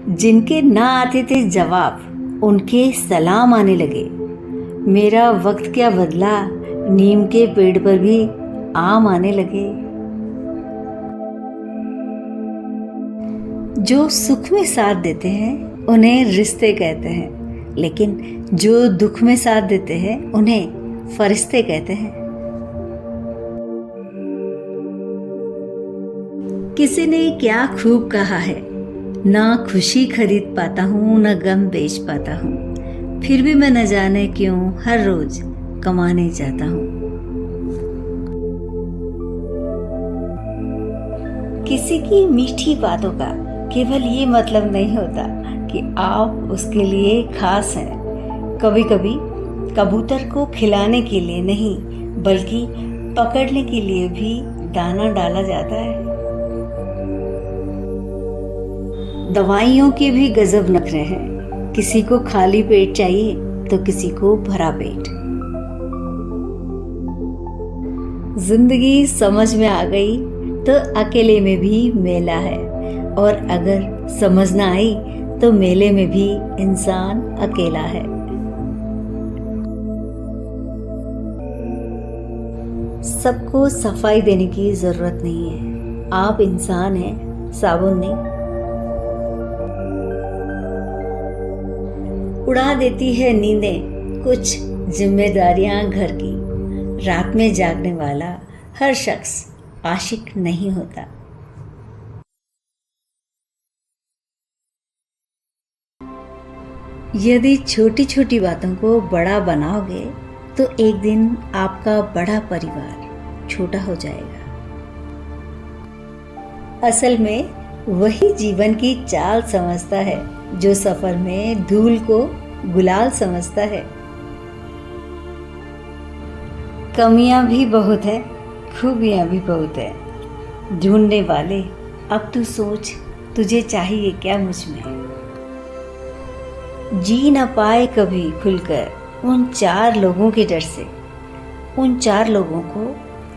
जिनके ना आते थे जवाब, उनके सलाम आने लगे। मेरा वक्त क्या बदला, नीम के पेड़ पर भी आम आने लगे। जो सुख में साथ देते हैं उन्हें रिश्ते कहते हैं, लेकिन जो दुख में साथ देते हैं उन्हें फरिश्ते कहते हैं। किसी ने क्या खूब कहा है, ना खुशी खरीद पाता हूँ ना गम बेच पाता हूँ, फिर भी मैं न जाने क्यों हर रोज कमाने जाता हूँ। किसी की मीठी बातों का केवल ये मतलब नहीं होता कि आप उसके लिए खास हैं। कभी कभी कबूतर को खिलाने के लिए नहीं, बल्कि पकड़ने के लिए भी दाना डाला जाता है। दवाइयों के भी गजब नखरे हैं, किसी को खाली पेट चाहिए तो किसी को भरा पेट। जिंदगी समझ में आ गई तो अकेले में भी मेला है, और अगर समझ ना आई तो मेले में भी इंसान अकेला है। सबको सफाई देने की जरूरत नहीं है, आप इंसान हैं, साबुन नहीं। उड़ा देती है नींदें कुछ जिम्मेदारियां घर की, रात में जागने वाला हर शख्स आशिक नहीं होता। यदि छोटी छोटी बातों को बड़ा बनाओगे तो एक दिन आपका बड़ा परिवार छोटा हो जाएगा। असल में वही जीवन की चाल समझता है जो सफर में धूल को गुलाल समझता है। कमियां भी बहुत है, खूबियां भी बहुत है। ढूंढने वाले अब तू सोच, तुझे चाहिए क्या मुझ में। जी न पाए कभी खुलकर उन 4 लोगों के डर से। उन 4 लोगों को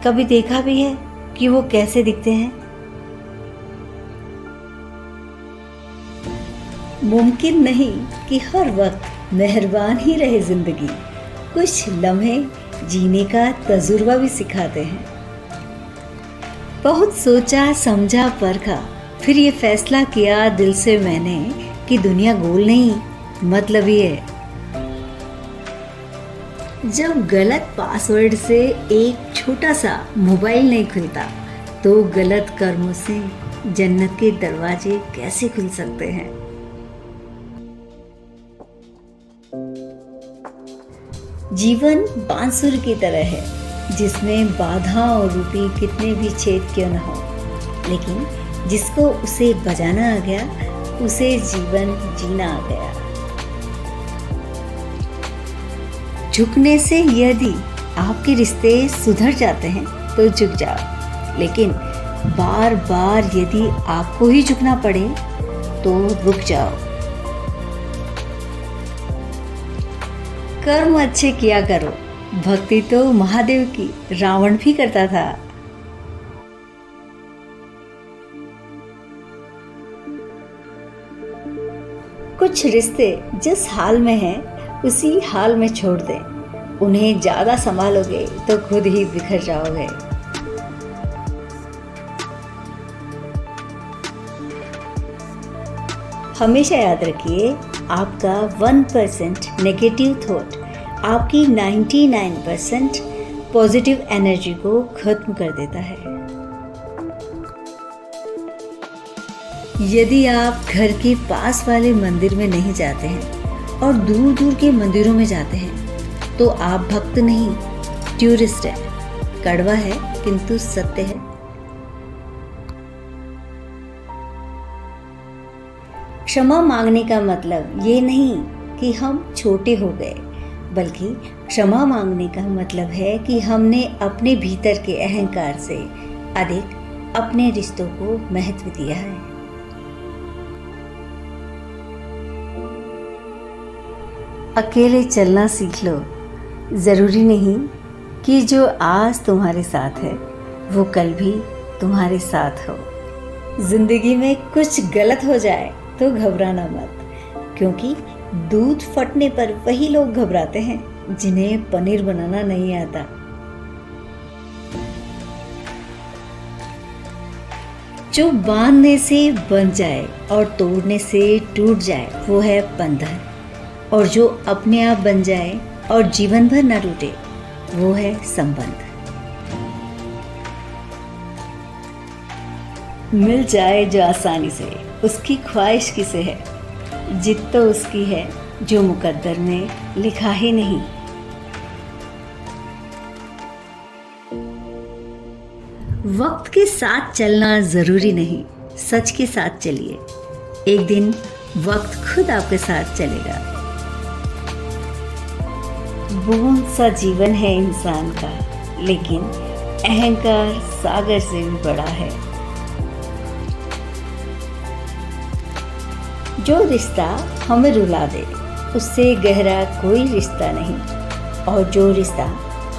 कभी देखा भी है कि वो कैसे दिखते हैं? मुमकिन नहीं कि हर वक्त मेहरबान ही रहे जिंदगी। कुछ लम्हे जीने का तजुर्बा भी सिखाते हैं। बहुत सोचा समझा परखा, फिर ये फैसला किया दिल से मैंने कि दुनिया गोल नहीं, मतलब ये है। जब गलत पासवर्ड से एक छोटा सा मोबाइल नहीं खुलता तो गलत कर्मों से जन्नत के दरवाजे कैसे खुल सकते हैं। जीवन बांसुर की तरह है, जिसमें बाधाओं रूपी कितने भी छेद क्यों न हो, लेकिन जिसको उसे बजाना आ गया उसे जीवन जीना आ गया। झुकने से यदि आपके रिश्ते सुधर जाते हैं तो झुक जाओ, लेकिन बार बार यदि आपको ही झुकना पड़े तो रुक जाओ। कर्म अच्छे किया करो, भक्ति तो महादेव की रावण भी करता था। कुछ रिश्ते जिस हाल में हैं उसी हाल में छोड़ दें। उन्हें ज्यादा संभालोगे तो खुद ही बिखर जाओगे। हमेशा याद रखिए, आपका 1% नेगेटिव थॉट आपकी 99% पॉजिटिव एनर्जी को खत्म कर देता है। यदि आप घर के पास वाले मंदिर में नहीं जाते हैं और दूर दूर के मंदिरों में जाते हैं तो आप भक्त नहीं, टूरिस्ट है। कड़वा है किंतु सत्य है। क्षमा मांगने का मतलब ये नहीं कि हम छोटे हो गए, बल्कि क्षमा मांगने का मतलब है कि हमने अपने भीतर के अहंकार से अधिक अपने रिश्तों को महत्व दिया है। अकेले चलना सीख लो। ज़रूरी नहीं कि जो आज तुम्हारे साथ है वो कल भी तुम्हारे साथ हो। जिंदगी में कुछ गलत हो जाए तो घबराना मत, क्योंकि दूध फटने पर वही लोग घबराते हैं जिन्हें पनीर बनाना नहीं आता। जो बांधने से बंध जाए और तोड़ने से टूट जाए वो है बंधन, और जो अपने आप बन जाए और जीवन भर न टूटे वो है संबंध। मिल जाए जो आसानी से, उसकी ख्वाहिश किसे है, जिद तो उसकी है जो मुकद्दर में लिखा ही नहीं। वक्त के साथ चलना जरूरी नहीं, सच के साथ चलिए, एक दिन वक्त खुद आपके साथ चलेगा। बूंद सा जीवन है इंसान का, लेकिन अहंकार सागर से भी बड़ा है। जो रिश्ता हमें रुला दे उससे गहरा कोई रिश्ता नहीं, और जो रिश्ता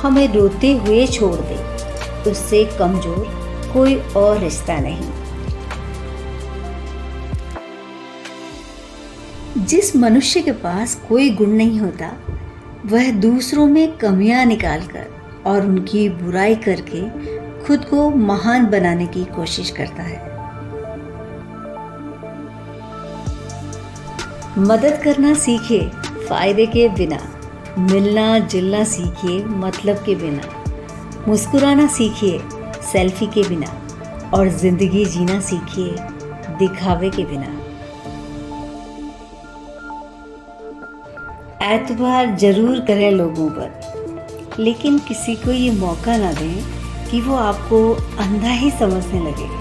हमें रोते हुए छोड़ दे उससे कमजोर कोई और रिश्ता नहीं। जिस मनुष्य के पास कोई गुण नहीं होता वह दूसरों में कमियां निकालकर और उनकी बुराई करके खुद को महान बनाने की कोशिश करता है। मदद करना सीखिए फायदे के बिना, मिलना जुलना सीखिए मतलब के बिना, मुस्कुराना सीखिए सेल्फी के बिना, और जिंदगी जीना सीखिए दिखावे के बिना। एतबार जरूर करें लोगों पर, लेकिन किसी को ये मौका ना दें कि वो आपको अंधा ही समझने लगे।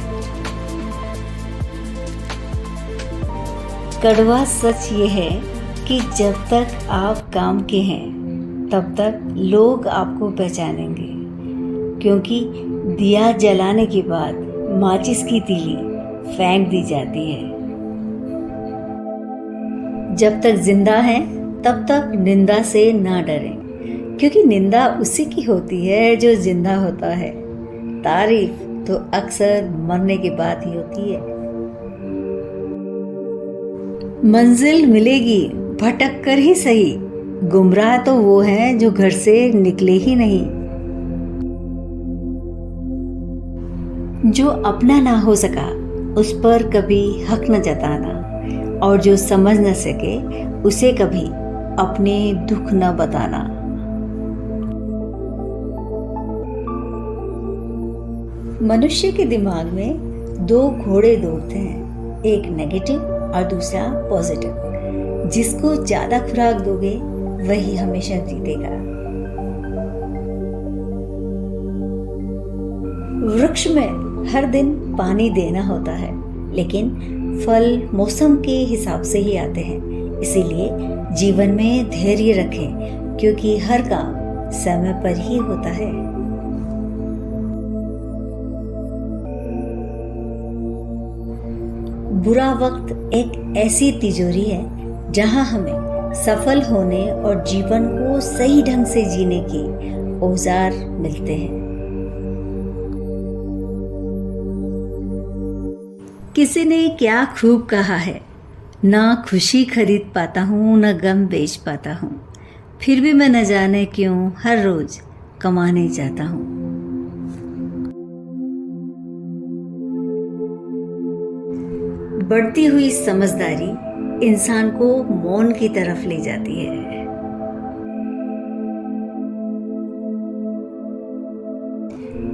कड़वा सच ये है कि जब तक आप काम के हैं तब तक लोग आपको पहचानेंगे, क्योंकि दिया जलाने के बाद माचिस की तीली फेंक दी जाती है। जब तक जिंदा हैं तब तक निंदा से ना डरें, क्योंकि निंदा उसी की होती है जो जिंदा होता है। तारीफ तो अक्सर मरने के बाद ही होती है। मंजिल मिलेगी भटक कर ही सही, गुमराह तो वो हैं जो घर से निकले ही नहीं। जो अपना ना हो सका उस पर कभी हक न जताना, और जो समझ न सके उसे कभी अपने दुख न बताना। मनुष्य के दिमाग में दो घोड़े दौड़ते हैं, एक नेगेटिव और दूसरा पॉजिटिव। जिसको ज्यादा खुराक दोगे वही हमेशा जीतेगा। वृक्ष में हर दिन पानी देना होता है, लेकिन फल मौसम के हिसाब से ही आते हैं। इसीलिए जीवन में धैर्य रखें, क्योंकि हर काम समय पर ही होता है। बुरा वक्त एक ऐसी तिजोरी है जहां हमें सफल होने और जीवन को सही ढंग से जीने के औजार मिलते हैं। किसी ने क्या खूब कहा है, ना खुशी खरीद पाता हूँ न गम बेच पाता हूँ, फिर भी मैं न जाने क्यों हर रोज कमाने जाता हूँ। बढ़ती हुई समझदारी इंसान को मौन की तरफ ले जाती है।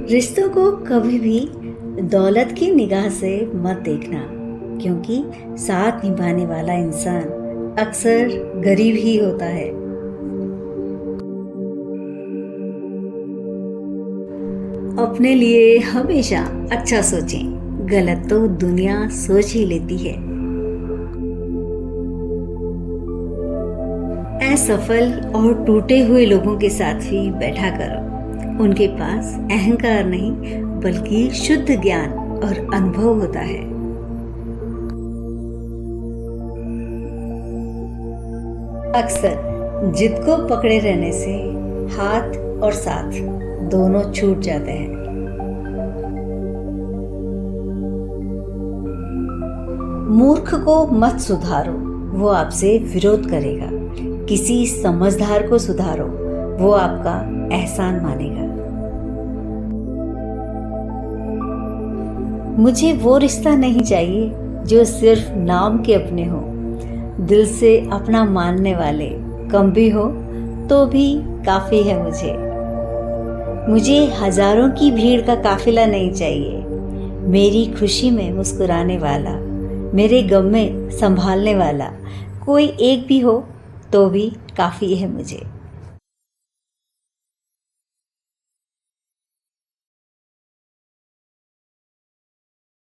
रिश्तों को कभी भी दौलत की निगाह से मत देखना, क्योंकि साथ निभाने वाला इंसान अक्सर गरीब ही होता है। अपने लिए हमेशा अच्छा सोचें, गलत तो दुनिया सोच ही लेती है। असफल और टूटे हुए लोगों के साथ भी बैठा करो, उनके पास अहंकार नहीं बल्कि शुद्ध ज्ञान और अनुभव होता है। अक्सर जिद को पकड़े रहने से हाथ और साथ दोनों छूट जाते हैं। मूर्ख को मत सुधारो, वो आपसे विरोध करेगा। किसी समझदार को सुधारो, वो आपका एहसान मानेगा। मुझे वो रिश्ता नहीं चाहिए जो सिर्फ नाम के अपने हो, दिल से अपना मानने वाले कम भी हो तो भी काफ़ी है मुझे। मुझे हजारों की भीड़ का काफिला नहीं चाहिए, मेरी खुशी में मुस्कुराने वाला, मेरे गम में संभालने वाला कोई एक भी हो तो भी काफ़ी है मुझे।